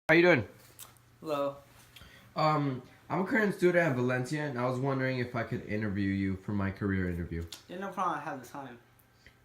How you doing? Hello. I'm a current student at Valencia, and I was wondering if I could interview you for my career interview. Yeah, no problem. I have the time.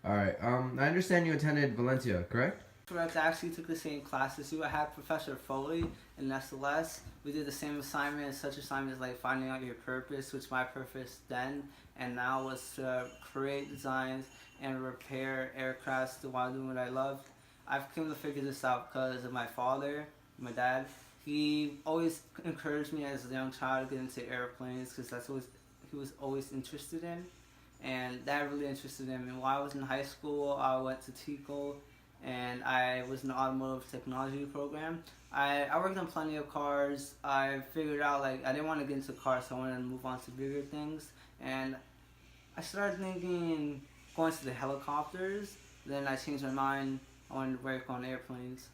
All right. I understand you attended Valencia, correct? Correct. I actually took the same class as you. I had Professor Foley in SLS. We did the same assignment. Such assignments like finding out your purpose, which my purpose then and now was to create designs and repair aircrafts while doing what I loved. I've come to figure this out because of my father, my dad. He always encouraged me as a young child to get into airplanes because that's what he was always interested in, and that really interested him. And while I was in high school, I went to TICO, and I was in the automotive technology program. I worked on plenty of cars. I figured out like I didn't want to get into cars, so I wanted to move on to bigger things. And I started thinking going to the helicopters. Then I changed my mind. I wanted to work on airplanes.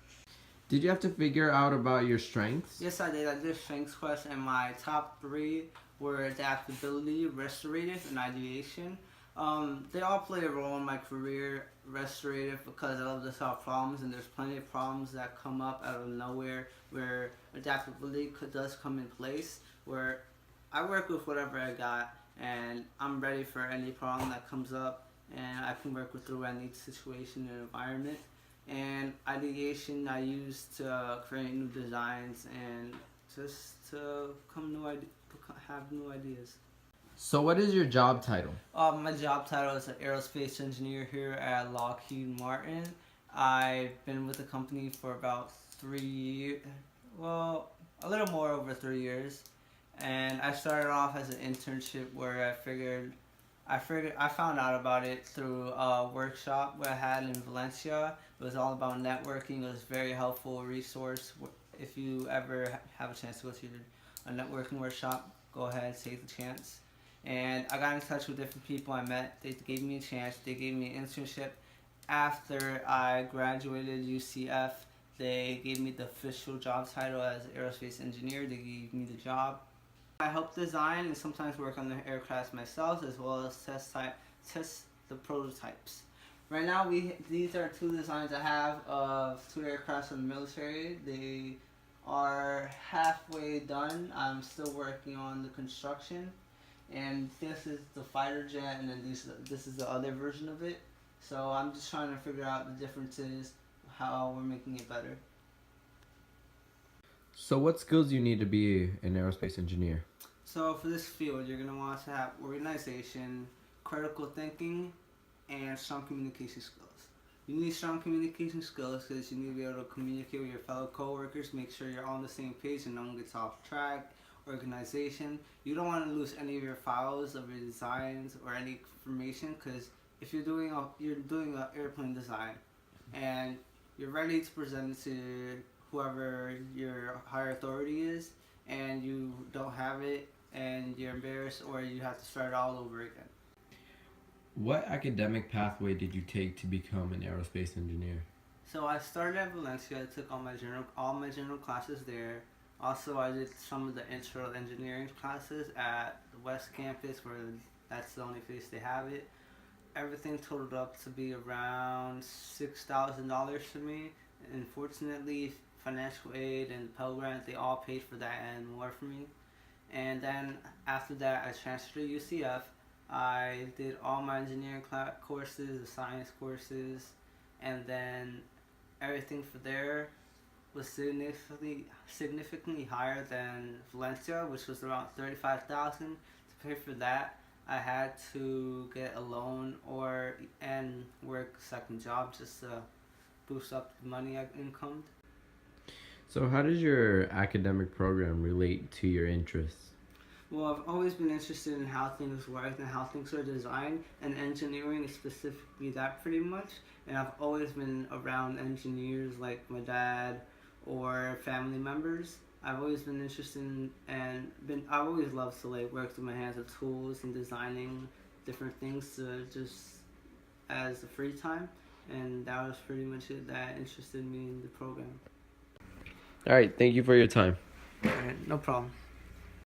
Did you have to figure out about your strengths? Yes, I did. I did a strengths quest, and my top three were adaptability, restorative, and ideation. They all play a role in my career. Restorative because I love to solve problems, and there's plenty of problems that come up out of nowhere where adaptability does come in place. Where I work with whatever I got, and I'm ready for any problem that comes up, and I can work with through any situation and environment. And ideation I use to create new designs and just to have new ideas. So, what is your job title? My job title is an aerospace engineer here at Lockheed Martin. I've been with the company for about 3 years, well, a little more over 3 years. And I started off as an internship where I found out about it through a workshop I had in Valencia. It was all about networking. It was a very helpful resource. If you ever have a chance to go to a networking workshop, go ahead, take the chance. And I got in touch with different people I met. They gave me a chance. They gave me an internship. After I graduated UCF, they gave me the official job title as aerospace engineer. They gave me the job. I help design and sometimes work on the aircraft myself, as well as test the prototypes. Right now, these are two designs I have of two aircraft from the military. They are halfway done. I'm still working on the construction, and this is the fighter jet, and then this is the other version of it. So I'm just trying to figure out the differences, how we're making it better. So, what skills do you need to be an aerospace engineer? So for this field, you're going to want to have organization, critical thinking, and strong communication skills. You need strong communication skills because you need to be able to communicate with your fellow coworkers, make sure you're on the same page and no one gets off track. Organization, you don't want to lose any of your files of your designs or any information, because if you're doing an airplane design and you're ready to present it to whoever your higher authority is, and you don't have it, and you're embarrassed, or you have to start all over again. What academic pathway did you take to become an aerospace engineer? So I started at Valencia. I took all my general classes there. Also, I did some of the intro engineering classes at the West Campus, where that's the only place they have it. Everything totaled up to be around $6,000 for me. Unfortunately, financial aid and Pell Grant, they all paid for that and more for me. And then after that, I transferred to UCF. I did all my engineering courses, the science courses, and then everything for there was significantly higher than Valencia, which was around $35,000. To pay for that, I had to get a loan and work a second job just to boost up the money I incomed. So, how does your academic program relate to your interests? Well, I've always been interested in how things work and how things are designed, and engineering is specifically that pretty much. And I've always been around engineers like my dad or family members. I've always been interested I've always loved to like work with my hands with tools and designing different things to just as a free time. And that was pretty much it that interested me in the program. All right, thank you for your time. All right, no problem.